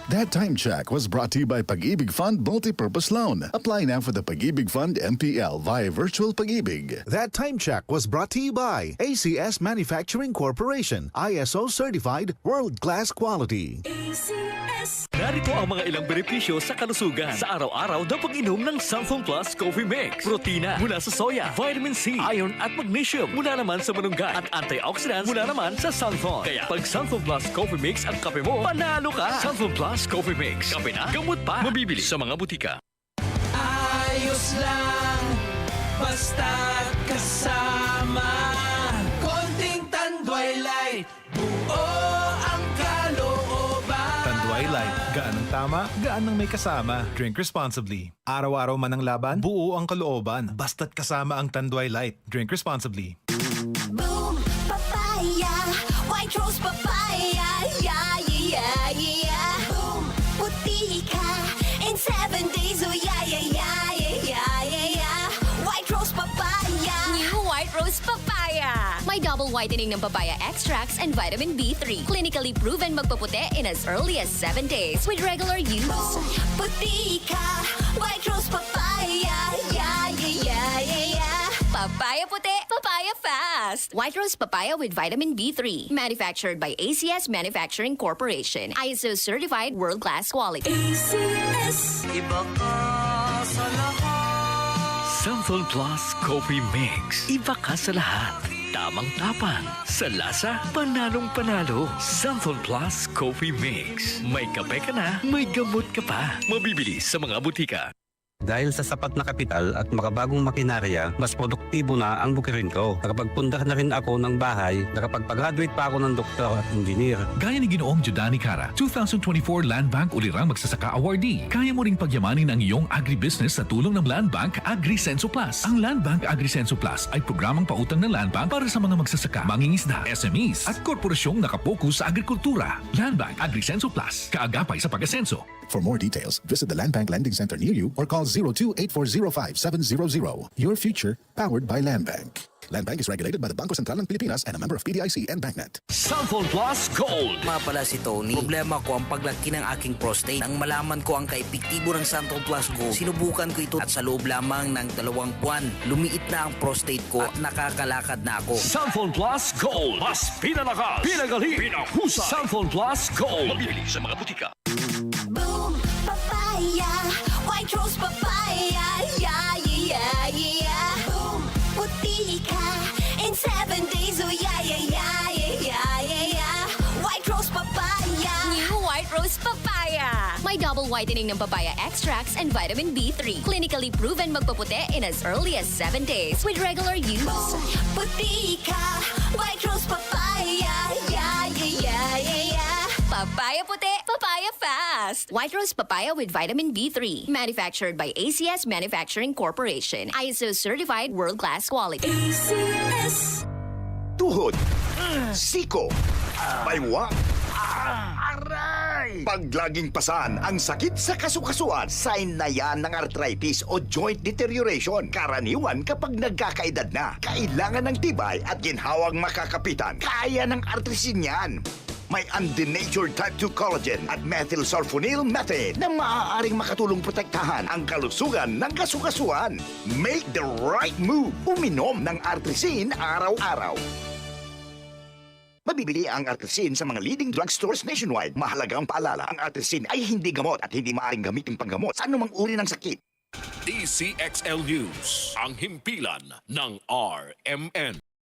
That time check was brought to you by Pag-ibig Fund Multipurpose Loan. Apply now for the Pag-ibig Fund MPL via Virtual Pag-ibig. That time check was brought to you by ACS Manufacturing Corporation, ISO certified, world-class quality. ACS. Narito ang mga ilang benepisyo sa kalusugan sa araw-araw na pag-inom ng Sunflon Plus Coffee Mix. Protina mula sa soya, vitamin C, iron at magnesium mula naman sa malunggay at antioxidants mula naman sa Sunflon. Kaya pag Sunflon Plus Coffee Mix ang kape mo, panalo ka! Sunflon Plus Coffee Mix. Kape na, gamot pa. Mabibili sa mga butika. Ayos lang, basta't kasama. Konting Tanduay Light, buo ang kalooban. Tanduay Light. Gaan ang tama, gaan ang may kasama. Drink responsibly. Araw-araw man ang laban, buo ang kalooban. Basta't kasama ang Tanduay Light. Drink responsibly. Boom, papaya, white rose papaya, yeah, yeah, yeah. Boom, puti ka in 7 days, oh yeah, yeah, yeah, yeah, yeah, yeah. White rose papaya. New White Rose Papaya. May double whitening ng papaya extracts and vitamin B3. Clinically proven magpaputi in as early as 7 days with regular use. Boom, puti ka, white rose papaya, yeah, yeah, yeah, yeah, yeah. Papaya puti, papaya fast. White Rose Papaya with vitamin B3. Manufactured by ACS Manufacturing Corporation. ISO certified world-class quality. ACS. Iba ka sa lahat. Sunflon Plus Coffee Mix. Iba ka sa lahat. Tamang tapang. Sa lasa, panalong-panalo. Sunflon Plus Coffee Mix. May kape ka na, may gamot ka pa. Mabibili sa mga butika. Dahil sa sapat na kapital at makabagong makinarya, mas produktibo na ang bukirin ko. Nakapagpundar na rin ako ng bahay, nakapagpag-graduate pa ako ng doktor at engineer. Gaya ni Ginoong Judani Cara, 2024 Land Bank Ulirang Magsasaka Awardee. Kaya mo ring pagyamanin ang iyong agribusiness sa tulong ng Land Bank AgriSenso Plus. Ang Land Bank AgriSenso Plus ay programang pautang ng Land Bank para sa mga magsasaka, mangingisda, SMEs at korporasyong nakapokus sa agrikultura. Land Bank AgriSenso Plus, kaagapay sa pag-asenso. For more details, visit the Land Bank Lending Center near you or call 02-8405-700. Your future, powered by Land Bank. Land Bank is regulated by the Bangko Sentral ng Pilipinas and a member of PDIC and BancNet. Sunflon Plus Gold. Mga pala si Tony. Problema ko ang paglaki ng aking prostate. Nang malaman ko ang kaepektibo ng Sunflon Plus Gold, sinubukan ko ito at sa loob lamang ng 2 buwan, lumiit na ang prostate ko at nakakalakad na ako. Sunflon Plus Gold. Mas pinalakas, pinagaling, pinahusay. Sunflon Plus Gold. Mabibili sa mga butika. Boom, papaya, white rose papaya, yeah, yeah, yeah. Boom, puti ka in 7 days, oh yeah, yeah, yeah, yeah, yeah, yeah. White rose papaya. New White Rose Papaya. May double whitening ng papaya extracts and vitamin B3. Clinically proven magpaputi in as early as 7 days with regular use. Boom, puti ka, white rose papaya, yeah, yeah, yeah, yeah, yeah. Papaya puti, papaya fast. White Rose Papaya with vitamin B3. Manufactured by ACS Manufacturing Corporation. ISO certified world-class quality. ACS. Tuhod, siko, baywa, aray! Pag laging pasan ang sakit sa kasukasuan, sign na yan ng arthritis o joint deterioration. Karaniwan kapag nagkakaedad na, kailangan ng tibay at ginhawang makakapitan. Kaya ng artrisin yan. May undenatured type 2 collagen at methylsulfonyl methane na maaaring makatulong protektahan ang kalusugan ng kasukasuan. Make the right move. Uminom ng Artrisin araw-araw. Mabibili ang Artrisin sa mga leading drugstores nationwide. Mahalagang paalala, ang Artrisin ay hindi gamot at hindi maaaring gamitin panggamot sa anumang uri ng sakit. DCXL News, ang himpilan ng RMN.